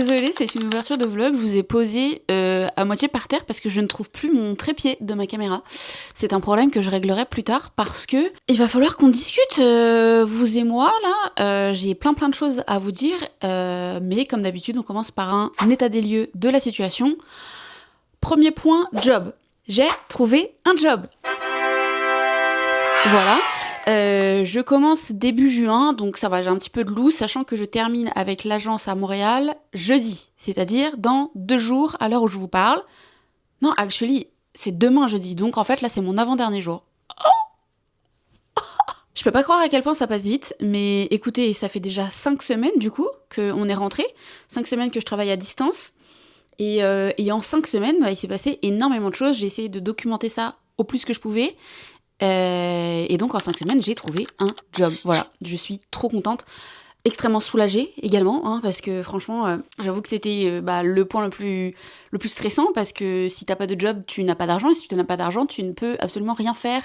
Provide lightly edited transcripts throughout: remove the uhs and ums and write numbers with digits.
désolée, c'est une ouverture de vlog, je vous ai posé à moitié par terre parce que je ne trouve plus mon trépied de ma caméra. C'est un problème que je réglerai plus tard parce que il va falloir qu'on discute, vous et moi, là. J'ai plein de choses à vous dire, mais comme d'habitude, on commence par un état des lieux de la situation. Premier point, job. J'ai trouvé un job. Voilà, je commence début juin, donc ça va, j'ai un petit peu de loose, sachant que je termine avec l'agence à Montréal jeudi, c'est-à-dire dans 2 jours à l'heure où je vous parle. Non, actually, c'est demain jeudi, donc en fait là c'est mon avant-dernier jour. Je peux pas croire à quel point ça passe vite, mais écoutez, ça fait déjà 5 semaines du coup qu'on est rentré, 5 semaines que je travaille à distance, et en 5 semaines, il s'est passé énormément de choses, j'ai essayé de documenter ça au plus que je pouvais. Et donc en 5 semaines j'ai trouvé un job, voilà, je suis trop contente, extrêmement soulagée également, hein, parce que franchement j'avoue que c'était le point le plus stressant, parce que si t'as pas de job tu n'as pas d'argent, et si tu n'as pas d'argent tu ne peux absolument rien faire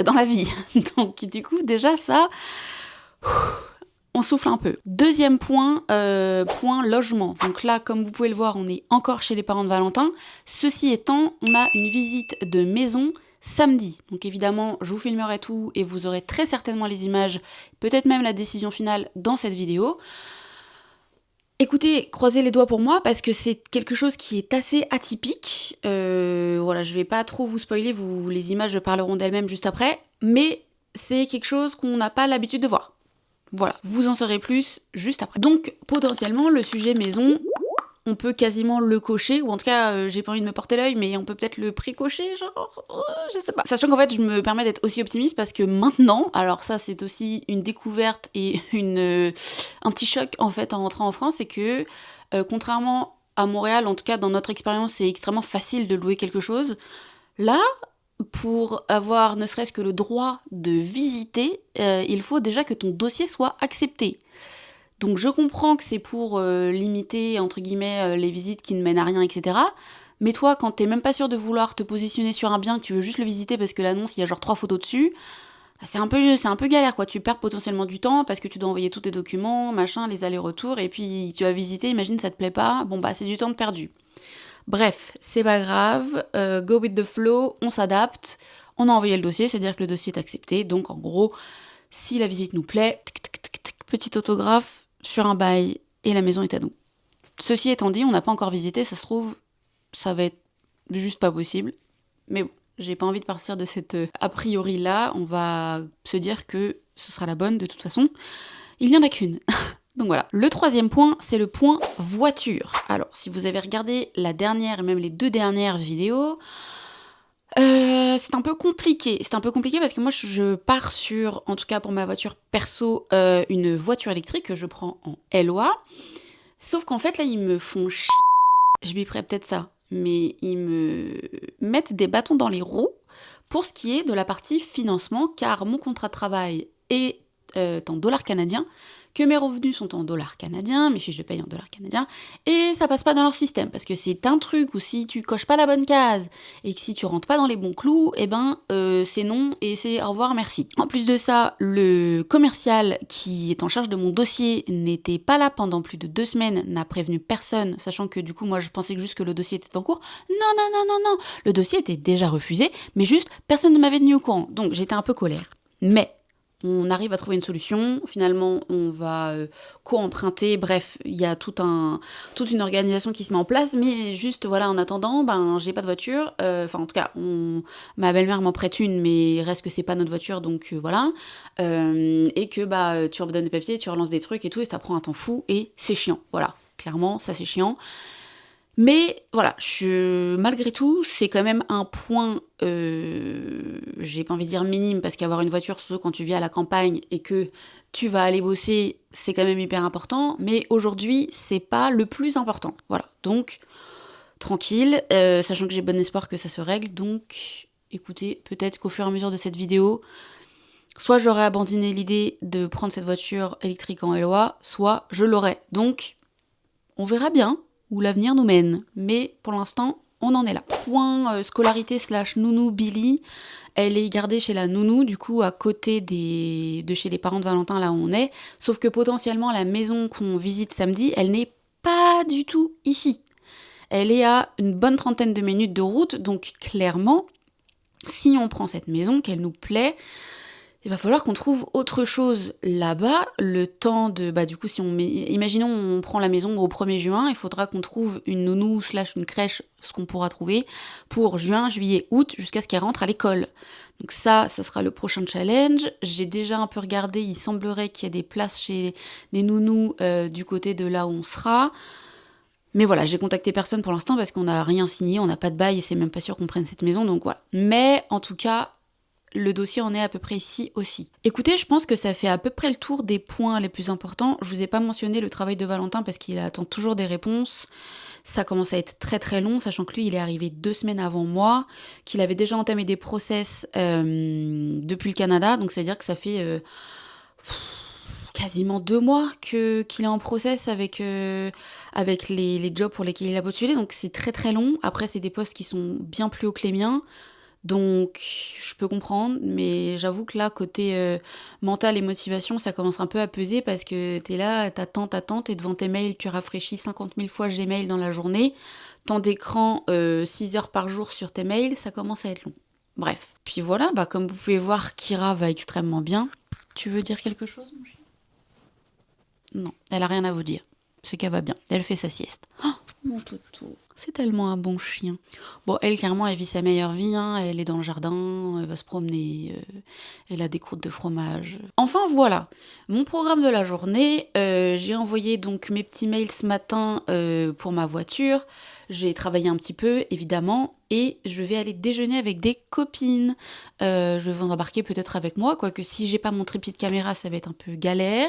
dans la vie. Donc du coup déjà ça, on souffle un peu. Deuxième point, point logement. Donc là, comme vous pouvez le voir, on est encore chez les parents de Valentin. Ceci étant, on a une visite de maison samedi. Donc évidemment, je vous filmerai tout et vous aurez très certainement les images, peut-être même la décision finale dans cette vidéo. Écoutez, croisez les doigts pour moi parce que c'est quelque chose qui est assez atypique. Voilà, je vais pas trop vous spoiler, les images parleront d'elles-mêmes juste après, mais c'est quelque chose qu'on n'a pas l'habitude de voir. Voilà, vous en saurez plus juste après. Donc potentiellement le sujet maison, on peut quasiment le cocher, ou en tout cas j'ai pas envie de me porter l'œil, mais on peut peut-être le pré-cocher, genre, je sais pas. Sachant qu'en fait je me permets d'être aussi optimiste parce que maintenant, alors ça c'est aussi une découverte et un petit choc en fait en rentrant en France, c'est que contrairement à Montréal, en tout cas dans notre expérience, c'est extrêmement facile de louer quelque chose. Là, pour avoir ne serait-ce que le droit de visiter, il faut déjà que ton dossier soit accepté. Donc je comprends que c'est pour limiter, entre guillemets, les visites qui ne mènent à rien, etc. Mais toi, quand t'es même pas sûr de vouloir te positionner sur un bien, que tu veux juste le visiter parce que l'annonce, il y a genre 3 photos dessus, c'est un peu galère, quoi. Tu perds potentiellement du temps parce que tu dois envoyer tous tes documents, machin, les allers-retours, et puis tu vas visiter, imagine ça te plaît pas, bon bah c'est du temps de perdu. Bref, c'est pas grave, go with the flow, on s'adapte, on a envoyé le dossier, c'est-à-dire que le dossier est accepté, donc en gros, si la visite nous plaît, petit autographe sur un bail et la maison est à nous. Ceci étant dit, on n'a pas encore visité, ça se trouve, ça va être juste pas possible, mais bon, j'ai pas envie de partir de cette a priori là, on va se dire que ce sera la bonne de toute façon, il n'y en a qu'une. Donc voilà. Le troisième point, c'est le point voiture. Alors, si vous avez regardé la dernière et même les 2 dernières vidéos, c'est un peu compliqué. C'est un peu compliqué parce que moi, je pars sur, en tout cas pour ma voiture perso, une voiture électrique que je prends en LOA. Sauf qu'en fait, là, ils me font chier. Je biperai peut-être ça. Mais ils me mettent des bâtons dans les roues pour ce qui est de la partie financement, car mon contrat de travail est en dollars canadiens, que mes revenus sont en dollars canadiens, mes fiches de paye en dollars canadiens, et ça passe pas dans leur système, parce que c'est un truc où si tu coches pas la bonne case, et que si tu rentres pas dans les bons clous, eh ben c'est non, et c'est au revoir, merci. En plus de ça, le commercial qui est en charge de mon dossier n'était pas là pendant plus de 2 semaines, n'a prévenu personne, sachant que du coup moi je pensais juste que le dossier était en cours. Non, le dossier était déjà refusé, mais juste personne ne m'avait tenu au courant, donc j'étais un peu colère. Mais on arrive à trouver une solution, finalement on va co-emprunter, bref, il y a toute une organisation qui se met en place, mais juste voilà, en attendant, j'ai pas de voiture, enfin en tout cas, ma belle-mère m'en prête une, mais il reste que c'est pas notre voiture, donc voilà, et que tu redonnes des papiers, tu relances des trucs et tout, et ça prend un temps fou, et c'est chiant, voilà, clairement, ça c'est chiant. Mais voilà, malgré tout, c'est quand même un point, j'ai pas envie de dire minime, parce qu'avoir une voiture, surtout quand tu vis à la campagne et que tu vas aller bosser, c'est quand même hyper important, mais aujourd'hui, c'est pas le plus important. Voilà, donc, tranquille, sachant que j'ai bon espoir que ça se règle, donc, écoutez, peut-être qu'au fur et à mesure de cette vidéo, soit j'aurais abandonné l'idée de prendre cette voiture électrique en LOA, soit je l'aurais. Donc, on verra bien où l'avenir nous mène. Mais pour l'instant, on en est là. Point scolarité / nounou Billy, elle est gardée chez la nounou, du coup à côté de chez les parents de Valentin, là où on est. Sauf que potentiellement, la maison qu'on visite samedi, elle n'est pas du tout ici. Elle est à une bonne 30aine de minutes de route, donc clairement, si on prend cette maison, qu'elle nous plaît, il va falloir qu'on trouve autre chose là-bas, le temps de... du coup, imaginons on prend la maison au 1er juin, il faudra qu'on trouve une nounou / une crèche, ce qu'on pourra trouver, pour juin, juillet, août, jusqu'à ce qu'elle rentre à l'école. Donc ça sera le prochain challenge. J'ai déjà un peu regardé, il semblerait qu'il y ait des places chez des nounous du côté de là où on sera. Mais voilà, j'ai contacté personne pour l'instant parce qu'on n'a rien signé, on n'a pas de bail et c'est même pas sûr qu'on prenne cette maison, donc voilà. Mais en tout cas, le dossier en est à peu près ici aussi. Écoutez, je pense que ça fait à peu près le tour des points les plus importants. Je vous ai pas mentionné le travail de Valentin parce qu'il attend toujours des réponses. Ça commence à être très très long, sachant que lui, il est arrivé 2 semaines avant moi, qu'il avait déjà entamé des process depuis le Canada, donc ça veut dire que ça fait quasiment 2 mois qu'il est en process avec les jobs pour lesquels il a postulé, donc c'est très très long. Après, c'est des postes qui sont bien plus hauts que les miens, donc je peux comprendre, mais j'avoue que là, côté mental et motivation, ça commence un peu à peser parce que t'es là, t'attends, t'es devant tes mails, tu rafraîchis 50 000 fois Gmail dans la journée, temps d'écran 6 heures par jour sur tes mails, ça commence à être long. Bref. Puis voilà, comme vous pouvez voir, Kira va extrêmement bien. Tu veux dire quelque chose, mon chien ? Non, elle a rien à vous dire. C'est qu'elle va bien. Elle fait sa sieste. Oh, mon toutou. C'est tellement un bon chien. Bon, elle, clairement, elle vit sa meilleure vie. Hein. Elle est dans le jardin, elle va se promener. Elle a des croûtes de fromage. Enfin, voilà. Mon programme de la journée. J'ai envoyé donc mes petits mails ce matin pour ma voiture. J'ai travaillé un petit peu, évidemment. Et je vais aller déjeuner avec des copines. Je vais vous embarquer peut-être avec moi. Quoique si j'ai pas mon trépied de caméra, ça va être un peu galère.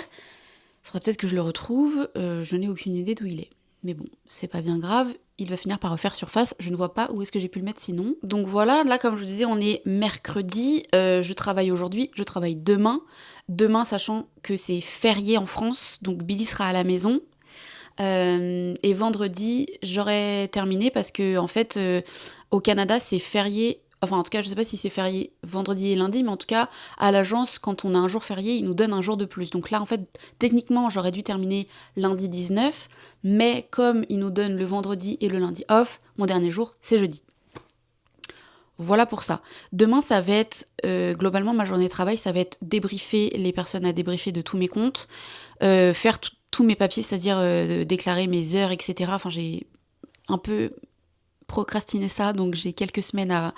Faudrait peut-être que je le retrouve, je n'ai aucune idée d'où il est. Mais bon, c'est pas bien grave, il va finir par refaire surface, je ne vois pas où est-ce que j'ai pu le mettre sinon. Donc voilà, là comme je vous disais, on est mercredi, je travaille aujourd'hui, je travaille demain. Demain, sachant que c'est férié en France, donc Billy sera à la maison. Et vendredi, j'aurai terminé parce que en fait, au Canada, c'est férié. Enfin, en tout cas, je sais pas si c'est férié vendredi et lundi, mais en tout cas, à l'agence, quand on a un jour férié, ils nous donnent un jour de plus. Donc là, en fait, techniquement, j'aurais dû terminer lundi 19, mais comme ils nous donnent le vendredi et le lundi off, mon dernier jour, c'est jeudi. Voilà pour ça. Demain, ça va être, globalement, ma journée de travail, ça va être débriefer les personnes à débriefer de tous mes comptes, faire tous mes papiers, c'est-à-dire déclarer mes heures, etc. Enfin, j'ai un peu procrastiner ça, donc j'ai quelques semaines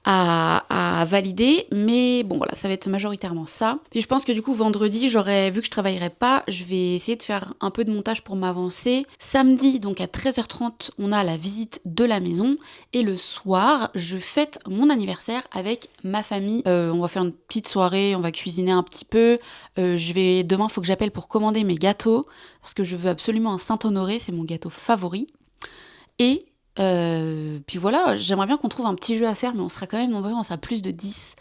à valider, mais bon voilà, ça va être majoritairement ça. Puis je pense que du coup vendredi, vu que je travaillerai pas, je vais essayer de faire un peu de montage pour m'avancer. Samedi, donc à 13h30, on a la visite de la maison, et le soir, je fête mon anniversaire avec ma famille. On va faire une petite soirée, on va cuisiner un petit peu. Demain, il faut que j'appelle pour commander mes gâteaux, parce que je veux absolument un Saint-Honoré, c'est mon gâteau favori. Et puis voilà, j'aimerais bien qu'on trouve un petit jeu à faire, mais on sera quand même nombreux, on sera plus de 10.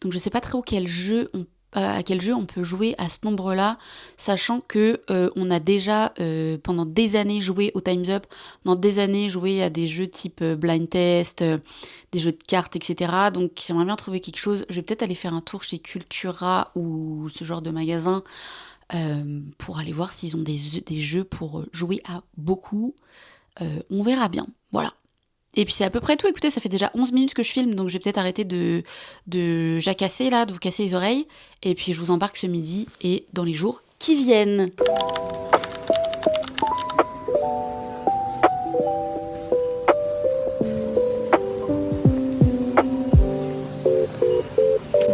Donc je sais pas trop à quel jeu on peut jouer à ce nombre-là, sachant que on a déjà pendant des années joué au Time's Up, pendant des années joué à des jeux type blind test, des jeux de cartes, etc. Donc j'aimerais bien trouver quelque chose. Je vais peut-être aller faire un tour chez Cultura ou ce genre de magasin pour aller voir s'ils ont des jeux pour jouer à beaucoup. On verra bien, voilà. Et puis c'est à peu près tout, écoutez, ça fait déjà 11 minutes que je filme, donc je vais peut-être arrêter de jacasser là, de vous casser les oreilles, et puis je vous embarque ce midi et dans les jours qui viennent.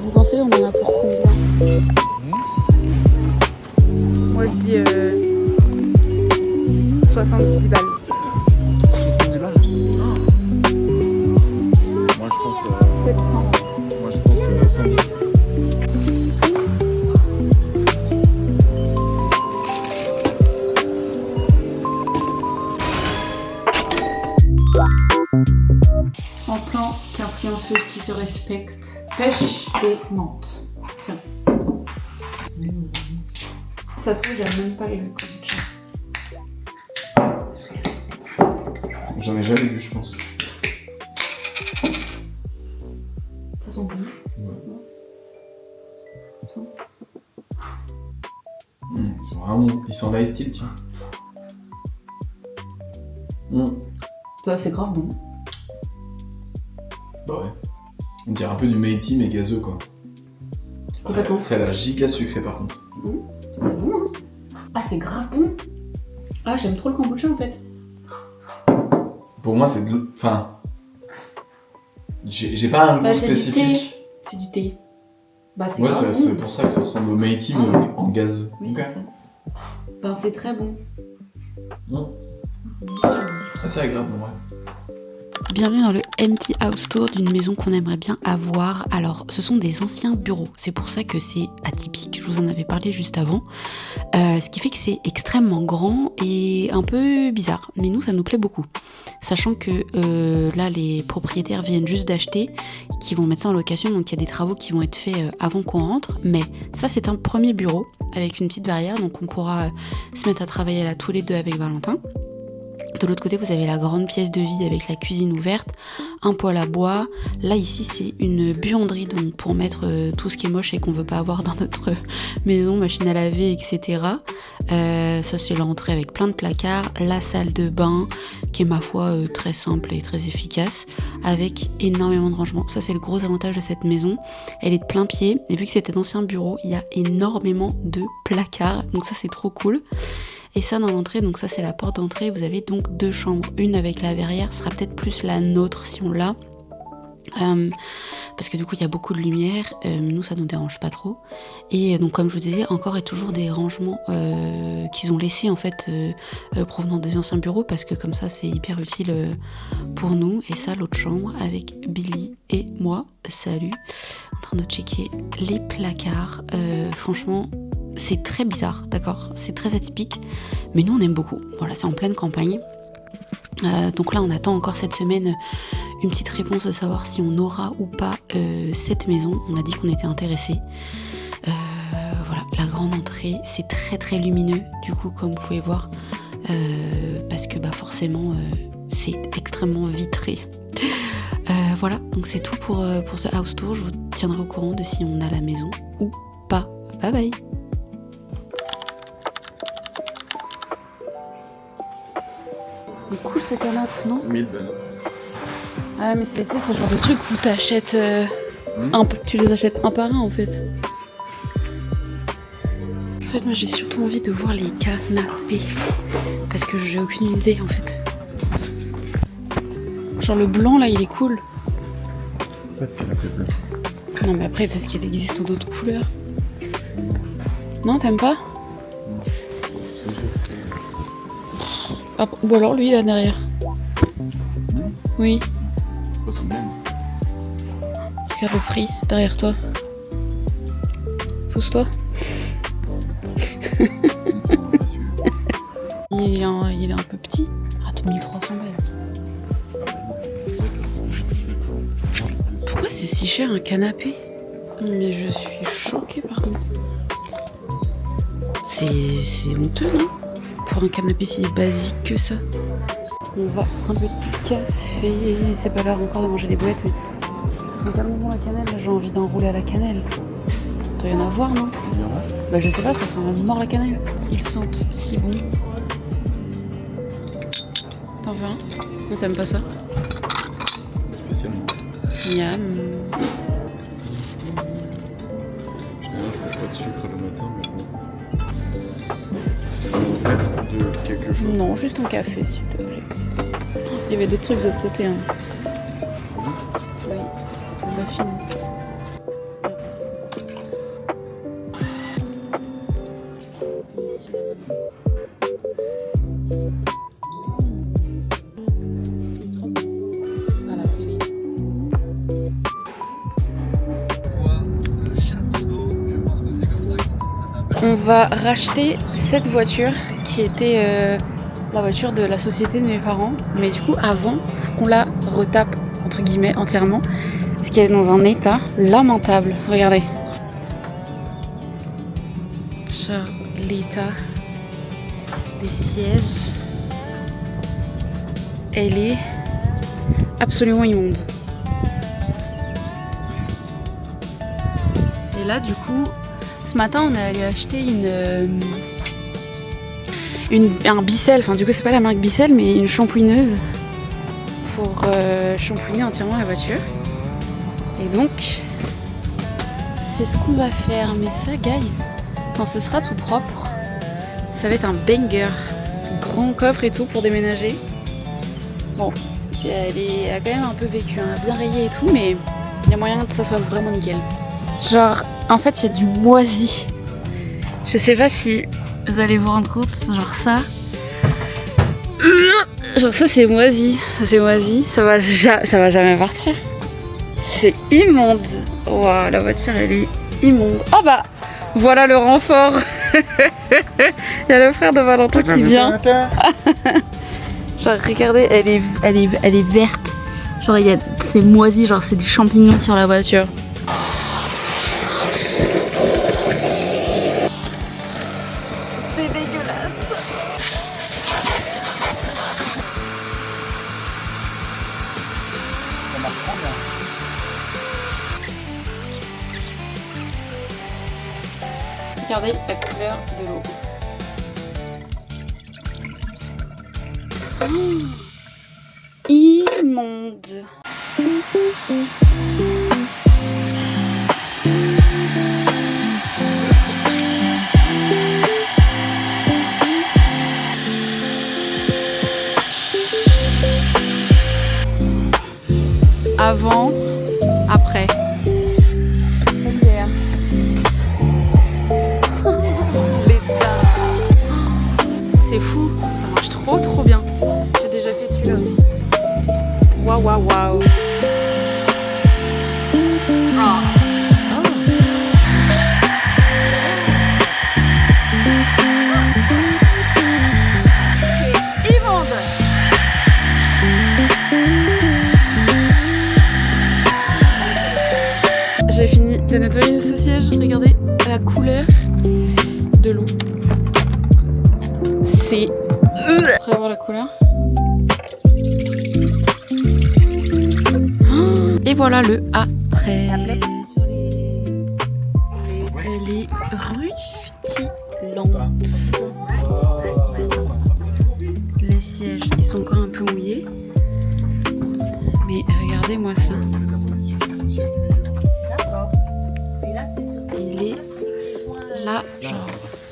Vous pensez on en a pour combien ? Moi je dis 70 balles. 70 balles. Moi je pense. Peut-être 100. Moi je pense 110. En tant qu'influenceuse qui se respecte, pêche et menthe. Tiens. Ça se trouve, j'aime même pas les locaux. J'en ai jamais vu, je pense. Ça sent bon. Ouais. Ça. Ils sont vraiment. Ils sont en ice style, tiens. Toi, c'est grave bon. Bah ouais. On dirait un peu du Métis mais gazeux quoi. Complètement. Ça a l'air giga sucré par contre. C'est bon, hein. Ah, c'est grave bon. Ah, j'aime trop le kombucha en fait. Pour moi c'est de l'eau. Enfin. J'ai pas un goût C'est du thé. spécifique. C'est du thé. Bah, c'est Ouais, grave c'est bon. pour ça que ça ressemble au Métis mais en gazeux. Oui, Ok. c'est ça. Ben, c'est très bon. 10 sur 10. Assez agréable, ouais. Bienvenue dans le Empty House Tour d'une maison qu'on aimerait bien avoir. Alors, ce sont des anciens bureaux. C'est pour ça que c'est atypique. Je vous en avais parlé juste avant. Ce qui fait que c'est extrêmement grand et un peu bizarre. Mais nous, ça nous plaît beaucoup. Sachant que là, les propriétaires viennent juste d'acheter, qui vont mettre ça en location. Donc, il y a des travaux qui vont être faits avant qu'on rentre. Mais ça, c'est un premier bureau avec une petite barrière. Donc, on pourra se mettre à travailler là tous les deux avec Valentin. De l'autre côté, vous avez la grande pièce de vie avec la cuisine ouverte, un poêle à bois. Là, ici, c'est une buanderie donc pour mettre tout ce qui est moche et qu'on veut pas avoir dans notre maison, machine à laver, etc. Ça, c'est l'entrée avec plein de placards. La salle de bain, qui est ma foi très simple et très efficace, avec énormément de rangements. Ça, c'est le gros avantage de cette maison. Elle est de plein pied, et vu que c'était d'anciens bureaux, il y a énormément de placards. Donc ça, c'est trop cool. Et ça dans l'entrée, donc ça c'est la porte d'entrée, vous avez donc 2 chambres, une avec la verrière, ce sera peut-être plus la nôtre si on l'a, parce que du coup il y a beaucoup de lumière, nous ça nous dérange pas trop, et donc comme je vous disais, encore et toujours des rangements qu'ils ont laissés en fait provenant des anciens bureaux, parce que comme ça c'est hyper utile pour nous. Et ça, l'autre chambre avec Billy et moi, salut, en train de checker les placards, franchement c'est très bizarre, d'accord, c'est très atypique, mais nous on aime beaucoup. Voilà, c'est en pleine campagne. Donc là on attend encore cette semaine une petite réponse de savoir si on aura ou pas cette maison. On a dit qu'on était intéressés. Voilà, la grande entrée, c'est très très lumineux du coup comme vous pouvez voir, parce que bah forcément c'est extrêmement vitré. Voilà, donc c'est tout pour ce house tour. Je vous tiendrai au courant de si on a la maison ou pas. Bye bye. Il est cool ce canapé, non? 1000 balles. Ah mais c'est ce genre de truc où t'achètes tu les achètes un par un en fait. En fait moi j'ai surtout envie de voir les canapés, parce que j'ai aucune idée en fait. Genre le blanc là il est cool. Pas de canapé bleu. Non mais après peut-être qu'il existe d'autres couleurs. Non, t'aimes pas? Ah, ou alors lui là derrière. Oui. C'est le même. Regarde le prix derrière toi. Pousse-toi. Il est un peu petit. Ah, 2300 balles. Pourquoi c'est si cher un canapé? Mais je suis choquée par contre. C'est honteux, non? Pour un canapé si basique que ça. On va prendre un petit café. C'est pas l'heure encore de manger des boulettes, mais ça sent tellement bon la cannelle. J'ai envie d'enrouler à la cannelle. Il doit y en avoir, non? Il y en a. Bah je sais pas, ça sent mort la cannelle. Ils sentent si bon. T'en veux un? Non, t'aimes pas ça? Spécialement. Miam. Je fais pas de sucre le matin, mais bon. De quelque chose. Non, juste un café, s'il te plaît. Il y avait des trucs de l'autre côté, hein. Oui, des muffins. À la télé. Le château d'eau, je pense que c'est comme ça que ça s'appelle. On va racheter cette voiture qui était la voiture de la société de mes parents. Mais du coup, avant, on la retape, entre guillemets, entièrement. Parce qu'elle est dans un état lamentable. Regardez. Sur l'état des sièges. Elle est absolument immonde. Et là, du coup, ce matin, on est allé acheter un Bicel, enfin du coup c'est pas la marque Bicel mais une shampouineuse pour shampouiner entièrement la voiture. Et donc c'est ce qu'on va faire, mais ça guys, quand ce sera tout propre, ça va être un banger. Grand coffre et tout pour déménager. Bon, elle a quand même un peu vécu, hein, bien rayé et tout, mais il y a moyen que ça soit vraiment nickel. Genre, en fait il y a du moisi. Je sais pas si vous allez vous rendre compte, genre ça. Genre ça c'est moisi, ça va jamais partir. C'est immonde. Waouh, la voiture elle est immonde. Oh bah, voilà le renfort. Il y a le frère de Valentin qui vient. Genre regardez, elle est verte. Genre c'est moisi, genre c'est des champignons sur la voiture. C'est dégueulasse. Ça marche trop bien. Regardez la couleur de l'eau. Immonde. Avant, après. C'est fou, ça marche trop bien. J'ai déjà fait celui-là aussi. Waouh. C'est immonde. J'ai fini de nettoyer ce siège, regardez la couleur de l'eau. C'est... Après voir la couleur. Et voilà le après. Elle est rutilante. Les sièges, ils sont encore un peu mouillés. Mais regardez-moi ça. Il est là, genre,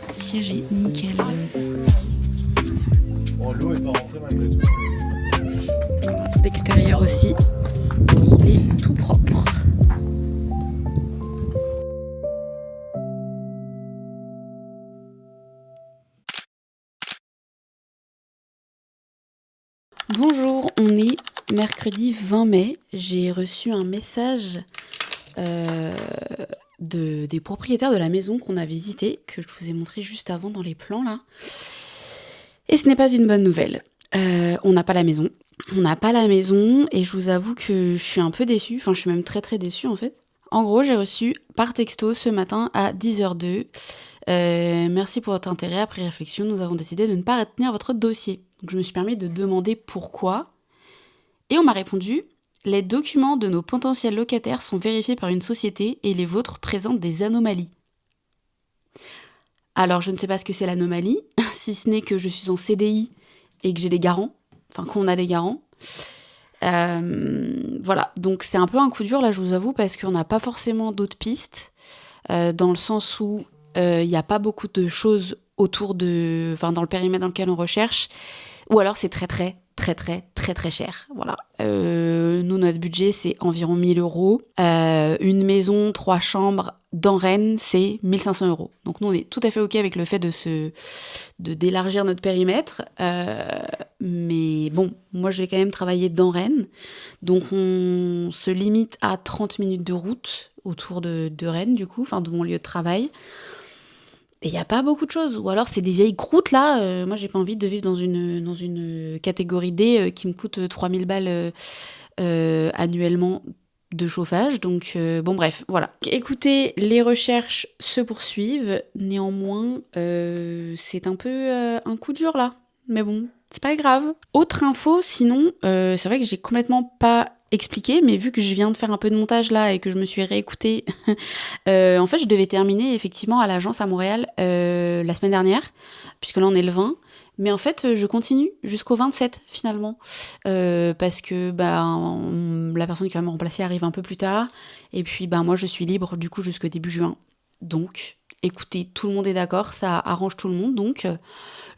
le siège est nickel. Bon, l'eau est pas rentrée malgré tout. D'extérieur aussi, il est tout propre. Bonjour, on est mercredi 20 mai. J'ai reçu un message des propriétaires de la maison qu'on a visitée, que je vous ai montré juste avant dans les plans là. Et ce n'est pas une bonne nouvelle. On n'a pas la maison. On n'a pas la maison et je vous avoue que je suis un peu déçue. Enfin, je suis même très déçue en fait. En gros, j'ai reçu par texto ce matin à 10h02. Merci pour votre intérêt. Après réflexion, nous avons décidé de ne pas retenir votre dossier. Donc je me suis permis de demander pourquoi. Et on m'a répondu: les documents de nos potentiels locataires sont vérifiés par une société et les vôtres présentent des anomalies. Alors je ne sais pas ce que c'est l'anomalie, si ce n'est que je suis en CDI et que j'ai des garants, enfin qu'on a des garants. Voilà, donc c'est un peu un coup dur là, je vous avoue, parce qu'on n'a pas forcément d'autres pistes, dans le sens où il n'y a pas beaucoup de choses autour de, enfin dans le périmètre dans lequel on recherche, ou alors c'est très cher. Voilà. Nous, notre budget, c'est environ 1 000 €. Une maison, 3 chambres dans Rennes, c'est 1 500 €. Donc nous, on est tout à fait OK avec le fait d'élargir notre périmètre. Mais bon, moi, je vais quand même travailler dans Rennes. Donc on se limite à 30 minutes de route autour de Rennes, du coup, enfin de mon lieu de travail. Et il n'y a pas beaucoup de choses. Ou alors c'est des vieilles croûtes là. Moi j'ai pas envie de vivre dans une catégorie D qui me coûte 3 000 balles annuellement de chauffage. Donc bon bref, voilà. Écoutez, les recherches se poursuivent. Néanmoins, c'est un peu un coup dur là. Mais bon, c'est pas grave. Autre info, sinon, c'est vrai que j'ai complètement pas expliqué, mais vu que je viens de faire un peu de montage là et que je me suis réécoutée, en fait je devais terminer effectivement à l'agence à Montréal la semaine dernière, puisque là on est le 20, Mais en fait, je continue jusqu'au 27 finalement. Parce que la personne qui va me remplacer arrive un peu plus tard. Et puis moi je suis libre du coup jusqu'au début juin. Donc écoutez, tout le monde est d'accord, ça arrange tout le monde. Donc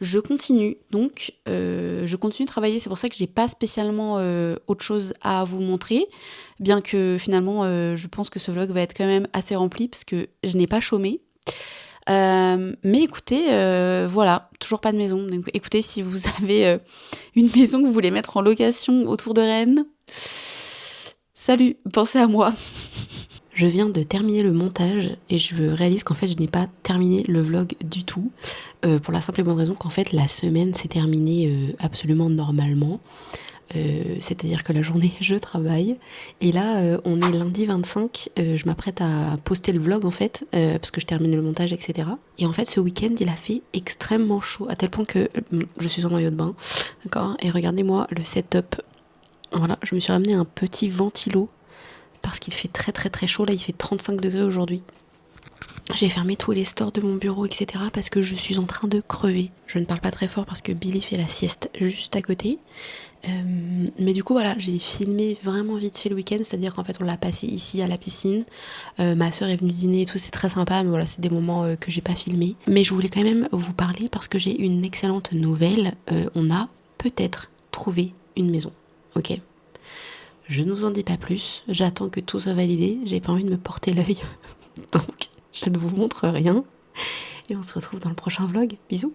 je continue. Je continue de travailler. C'est pour ça que j'ai pas spécialement autre chose à vous montrer. Bien que finalement je pense que ce vlog va être quand même assez rempli parce que je n'ai pas chômé. Mais écoutez, voilà, toujours pas de maison. Donc, écoutez, si vous avez une maison que vous voulez mettre en location autour de Rennes, salut, pensez à moi. Je viens de terminer le montage et je réalise qu'en fait je n'ai pas terminé le vlog du tout, pour la simple et bonne raison qu'en fait la semaine s'est terminée absolument normalement. C'est-à-dire que la journée je travaille et là on est lundi 25, je m'apprête à poster le vlog en fait, parce que je termine le montage, etc. Et en fait ce week-end il a fait extrêmement chaud à tel point que je suis en maillot de bain, d'accord, et regardez-moi le setup. Voilà, je me suis ramené un petit ventilo parce qu'il fait très très très chaud. Là il fait 35 degrés aujourd'hui. J'ai fermé tous les stores de mon bureau, etc. parce que je suis en train de crever. Je ne parle pas très fort parce que Billy fait la sieste juste à côté. Mais du coup voilà, j'ai filmé vraiment vite fait le week-end, c'est-à-dire qu'en fait on l'a passé ici à la piscine. Ma soeur est venue dîner et tout, c'est très sympa, mais voilà, c'est des moments que j'ai pas filmés. Mais je voulais quand même vous parler parce que j'ai une excellente nouvelle. On a peut-être trouvé une maison, ok ? Je ne vous en dis pas plus, j'attends que tout soit validé, j'ai pas envie de me porter l'œil, donc je ne vous montre rien. Et on se retrouve dans le prochain vlog, bisous.